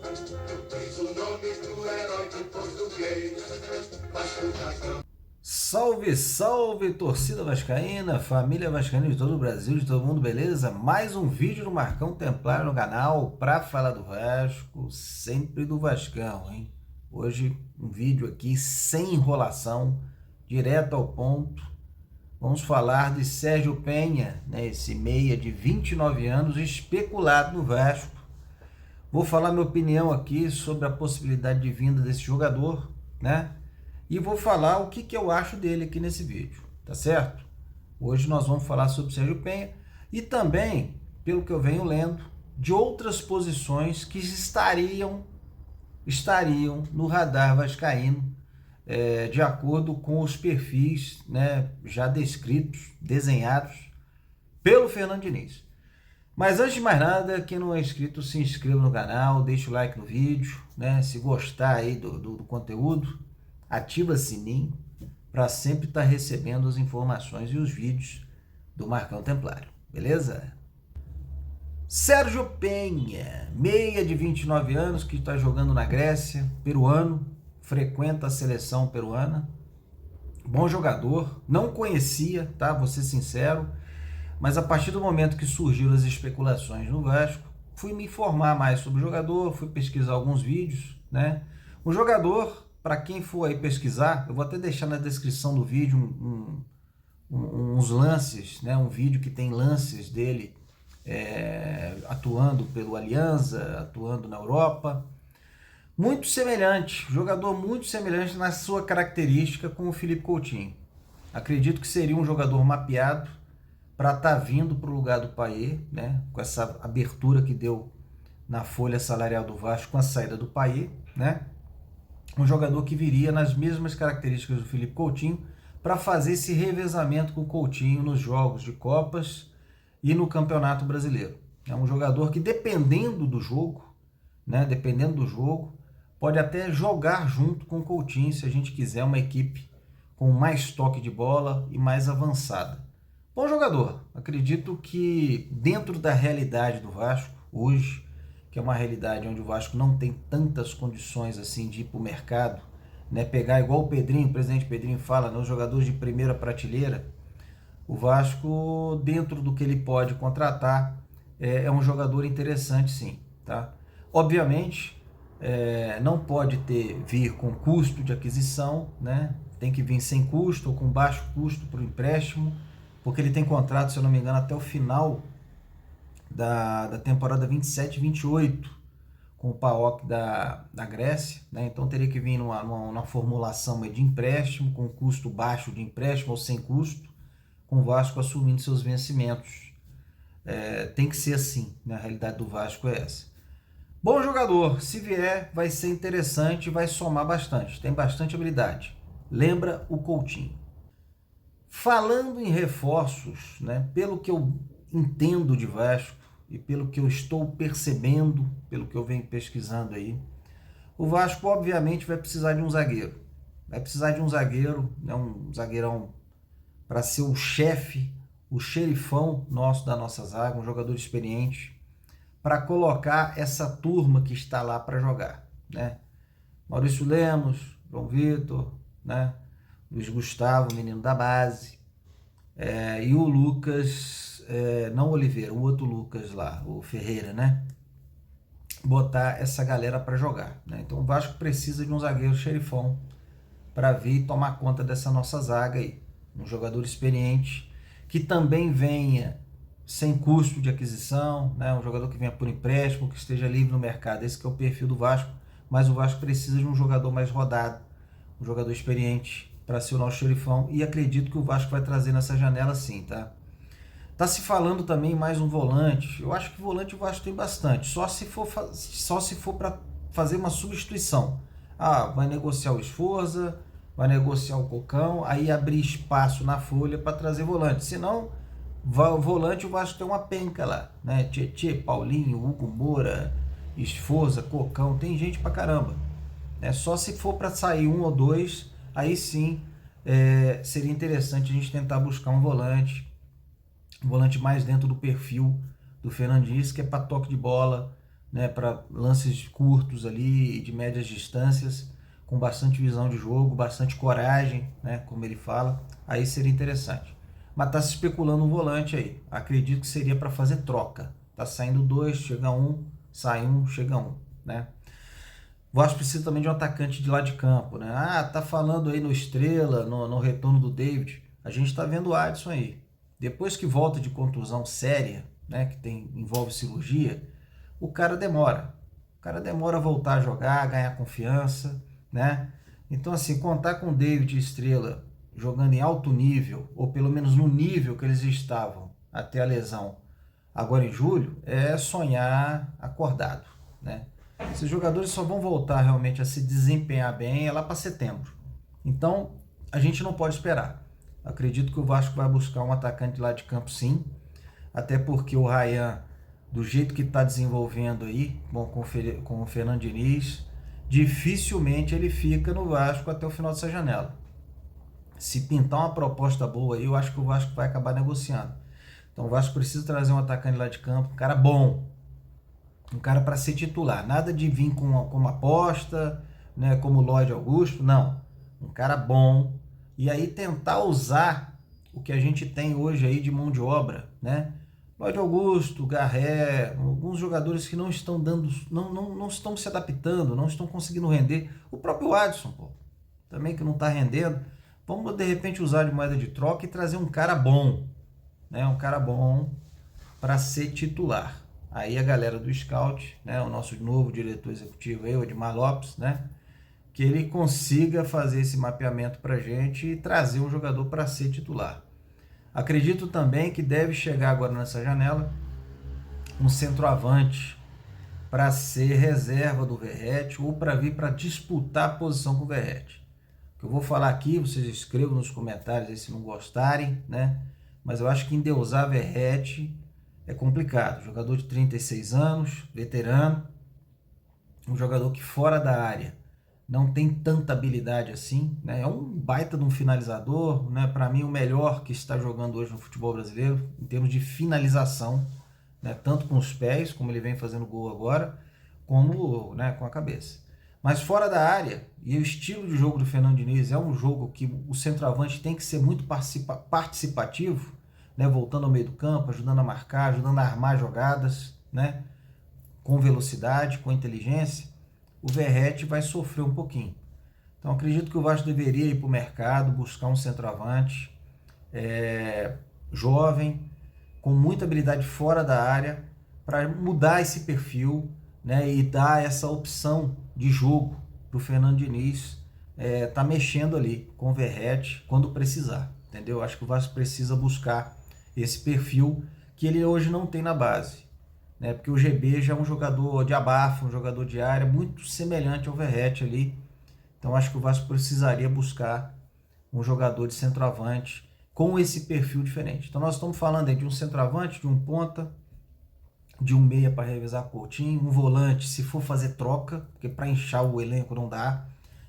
Diz o nome do herói do português. Salve, salve, torcida vascaína, família vascaína de todo o Brasil, de todo mundo, beleza? Mais um vídeo do Marcão Templário no canal para falar do Vasco, sempre do Vascão, hein? Hoje um vídeo aqui sem enrolação, direto ao ponto. Vamos falar de Sérgio Penha, né? Esse meia de 29 anos, especulado no Vasco. Vou falar minha opinião aqui sobre a possibilidade de vinda desse jogador, né? E vou falar o que eu acho dele aqui nesse vídeo, tá certo? Hoje nós vamos falar sobre Sérgio Penha e também, pelo que eu venho lendo, de outras posições que estariam no radar vascaíno, de acordo com os perfis, né, já descritos, desenhados pelo Fernando Diniz. Mas antes de mais nada, quem não é inscrito, se inscreva no canal, deixa o like no vídeo, né? Se gostar aí do conteúdo, ativa o sininho para sempre estar recebendo as informações e os vídeos do Marcão Templário, beleza? Sérgio Penha, meia de 29 anos, que está jogando na Grécia, peruano, frequenta a seleção peruana, bom jogador, não conhecia, tá? Vou ser sincero, mas a partir do momento que surgiram as especulações no Vasco, fui me informar mais sobre o jogador, fui pesquisar alguns vídeos, né? O jogador, para quem for aí pesquisar, eu vou até deixar na descrição do vídeo uns lances, né? Um vídeo que tem lances dele atuando pelo Alianza, atuando na Europa. Muito semelhante, jogador muito semelhante na sua característica com o Felipe Coutinho. Acredito que seria um jogador mapeado para estar vindo para o lugar do Payet, né? Com essa abertura que deu na folha salarial do Vasco com a saída do Payet, né? Um jogador que viria nas mesmas características do Felipe Coutinho para fazer esse revezamento com o Coutinho nos jogos de Copas e no Campeonato Brasileiro. É um jogador que, dependendo do jogo, né, pode até jogar junto com o Coutinho, se a gente quiser uma equipe com mais toque de bola e mais avançada. Bom jogador, acredito que dentro da realidade do Vasco hoje, que é uma realidade onde o Vasco não tem tantas condições assim de ir para o mercado, né, pegar igual o Pedrinho, o presidente Pedrinho fala, né, os jogadores de primeira prateleira, o Vasco, dentro do que ele pode contratar, é um jogador interessante sim, tá? Obviamente, não pode vir com custo de aquisição, né? Tem que vir sem custo ou com baixo custo para o empréstimo, porque ele tem contrato, se eu não me engano, até o final da temporada 27-28 com o PAOK da Grécia, né? Então teria que vir numa formulação de empréstimo, com custo baixo de empréstimo ou sem custo, com o Vasco assumindo seus vencimentos. Tem que ser assim, né? A realidade do Vasco é essa. Bom jogador, se vier vai ser interessante, vai somar bastante, tem bastante habilidade. Lembra o Coutinho. Falando em reforços, né, pelo que eu entendo de Vasco e pelo que eu estou percebendo, pelo que eu venho pesquisando aí, o Vasco obviamente vai precisar de um zagueiro. Vai precisar de um zagueiro, né, um zagueirão para ser o chefe, o xerifão nosso da nossa zaga, um jogador experiente, para colocar essa turma que está lá para jogar, né? Maurício Lemos, João Vitor, né? Luiz Gustavo, menino da base, e o Lucas, não Oliveira, o outro Lucas lá, o Ferreira, né? Botar essa galera para jogar, né? Então o Vasco precisa de um zagueiro xerifão para vir e tomar conta dessa nossa zaga aí. Um jogador experiente que também venha sem custo de aquisição, né? Um jogador que venha por empréstimo, que esteja livre no mercado. Esse que é o perfil do Vasco, mas o Vasco precisa de um jogador mais rodado, um jogador experiente para ser o nosso xerifão, e acredito que o Vasco vai trazer nessa janela sim, tá? Tá se falando também mais um volante. Eu acho que volante o Vasco tem bastante, só se for para fazer uma substituição. Vai negociar o Sforza, vai negociar o Cocão, aí abrir espaço na folha para trazer volante. Senão, volante o Vasco tem uma penca lá, né? Tietê, Paulinho, Hugo Moura, Sforza, Cocão, tem gente pra caramba. Só se for para sair um ou dois, aí sim seria interessante a gente tentar buscar um volante mais dentro do perfil do Fernandinho, que é para toque de bola, né, para lances curtos ali, de médias distâncias, com bastante visão de jogo, bastante coragem, né, como ele fala, aí seria interessante. Mas tá se especulando um volante aí. Acredito que seria para fazer troca. Tá saindo 2, chega 1, sai 1, chega 1, né? O Vasco precisa também de um atacante de lá de campo, né? Ah, tá falando aí no Estrela, no retorno do David. A gente tá vendo o Adson aí. Depois que volta de contusão séria, né, que envolve cirurgia, o cara demora. O cara demora a voltar a jogar, a ganhar confiança, né? Então, assim, contar com o David e Estrela jogando em alto nível, ou pelo menos no nível que eles estavam até a lesão agora em julho, é sonhar acordado, né? Esses jogadores só vão voltar realmente a se desempenhar bem lá para setembro. Então, a gente não pode esperar. Acredito que o Vasco vai buscar um atacante lá de campo, sim. Até porque o Ryan, do jeito que está desenvolvendo aí, bom, com o Fernando Diniz, dificilmente ele fica no Vasco até o final dessa janela. Se pintar uma proposta boa aí, eu acho que o Vasco vai acabar negociando. Então o Vasco precisa trazer um atacante lá de campo, um cara bom, um cara para ser titular. Nada de vir com uma aposta, né, como o Lloyd Augusto, não. Um cara bom. E aí tentar usar o que a gente tem hoje aí de mão de obra, né? Lloyd Augusto, Garré, alguns jogadores que não estão dando, não estão se adaptando, não estão conseguindo render. O próprio Adson, pô, também que não está rendendo. Vamos de repente usar de moeda de troca e trazer um cara bom, né? Um cara bom para ser titular. Aí a galera do Scout, né, o nosso novo diretor executivo aí, o Edmar Lopes, né, que ele consiga fazer esse mapeamento para a gente e trazer um jogador para ser titular. Acredito também que deve chegar agora nessa janela um centroavante para ser reserva do Verratti ou para vir para disputar a posição com o Verratti. O que eu vou falar aqui, vocês escrevam nos comentários aí se não gostarem, né? Mas eu acho que endeusar Verratti é complicado. Jogador de 36 anos, veterano, um jogador que fora da área não tem tanta habilidade assim, né? É um baita de um finalizador, né? Para mim o melhor que está jogando hoje no futebol brasileiro em termos de finalização, né? Tanto com os pés, como ele vem fazendo gol agora, como, né, com a cabeça. Mas fora da área, e o estilo de jogo do Fernando Diniz é um jogo que o centroavante tem que ser muito participativo, né? Voltando ao meio do campo, ajudando a marcar, ajudando a armar jogadas, né? Com velocidade, com inteligência. O Verratti vai sofrer um pouquinho. Então acredito que o Vasco deveria ir para o mercado, buscar um centroavante jovem, com muita habilidade fora da área, para mudar esse perfil, né, e dar essa opção de jogo para o Fernando Diniz tá mexendo ali com o Verratti quando precisar, entendeu? Acho que o Vasco precisa buscar esse perfil que ele hoje não tem na base, né? Porque o GB já é um jogador de abafo, um jogador de área muito semelhante ao Verratti ali. Então acho que o Vasco precisaria buscar um jogador de centroavante com esse perfil diferente. Então nós estamos falando aí de um centroavante, de um ponta, de um meia para revezar Coutinho, um volante se for fazer troca, porque para inchar o elenco não dá.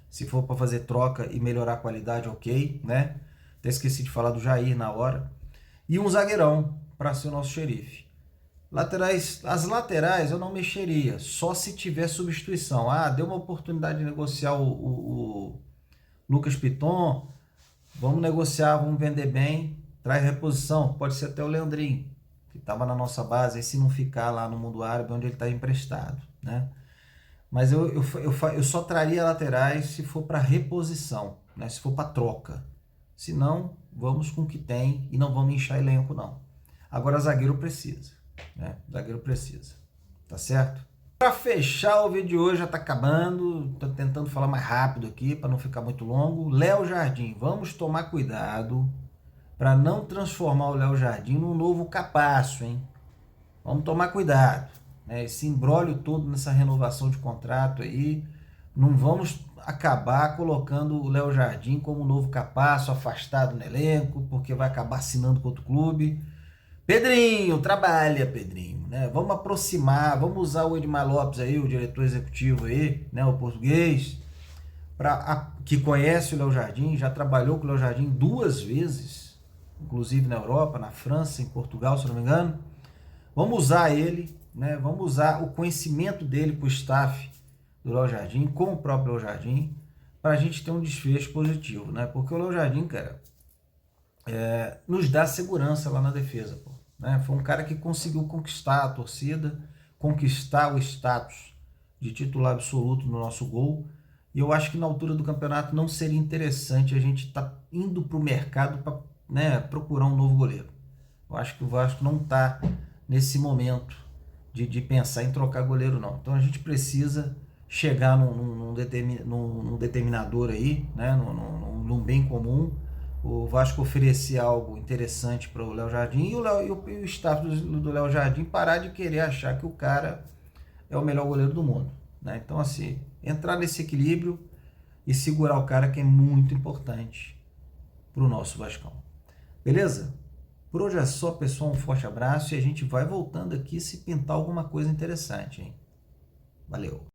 Se for para fazer troca e melhorar a qualidade, ok, né? Até esqueci de falar do Jair na hora. E um zagueirão para ser o nosso xerife. As laterais eu não mexeria, só se tiver substituição. Ah, deu uma oportunidade de negociar o Lucas Piton, vamos negociar, vamos vender bem, traz reposição, pode ser até o Leandrinho, que estava na nossa base, e se não ficar lá no mundo árabe onde ele está emprestado, né? Mas eu só traria laterais se for para reposição, né? Se for para troca. Se não, vamos com o que tem e não vamos inchar elenco não. Agora zagueiro precisa, né? Zagueiro precisa, tá certo? Para fechar o vídeo de hoje, já tá acabando, tô tentando falar mais rápido aqui para não ficar muito longo. Léo Jardim, vamos tomar cuidado para não transformar o Léo Jardim num novo Capasso, hein? Vamos tomar cuidado, né? Esse imbróglio todo nessa renovação de contrato aí, não vamos acabar colocando o Léo Jardim como um novo Capasso, afastado no elenco, porque vai acabar assinando com outro clube. Pedrinho, trabalha, Pedrinho, né? Vamos aproximar, vamos usar o Edmar Lopes aí, o diretor executivo aí, né? O português, que conhece o Léo Jardim, já trabalhou com o Léo Jardim 2 vezes, inclusive na Europa, na França, em Portugal, se não me engano. Vamos usar ele, né? Vamos usar o conhecimento dele com o staff do Léo Jardim, com o próprio Léo Jardim, para a gente ter um desfecho positivo, né? Porque o Léo Jardim, cara, nos dá segurança lá na defesa, pô, né? Foi um cara que conseguiu conquistar a torcida, conquistar o status de titular absoluto no nosso gol. E eu acho que na altura do campeonato não seria interessante a gente estar indo para o mercado para, né, procurar um novo goleiro. Eu acho que o Vasco não está nesse momento de pensar em trocar goleiro, não. Então a gente precisa chegar num determinador aí, né, num bem comum. O Vasco oferecer algo interessante para o Léo Jardim e o staff do Léo Jardim parar de querer achar que o cara é o melhor goleiro do mundo, né? Então, assim, entrar nesse equilíbrio e segurar o cara, que é muito importante para o nosso Vascão. Beleza? Por hoje é só, pessoal. Um forte abraço e a gente vai voltando aqui se pintar alguma coisa interessante, hein? Valeu!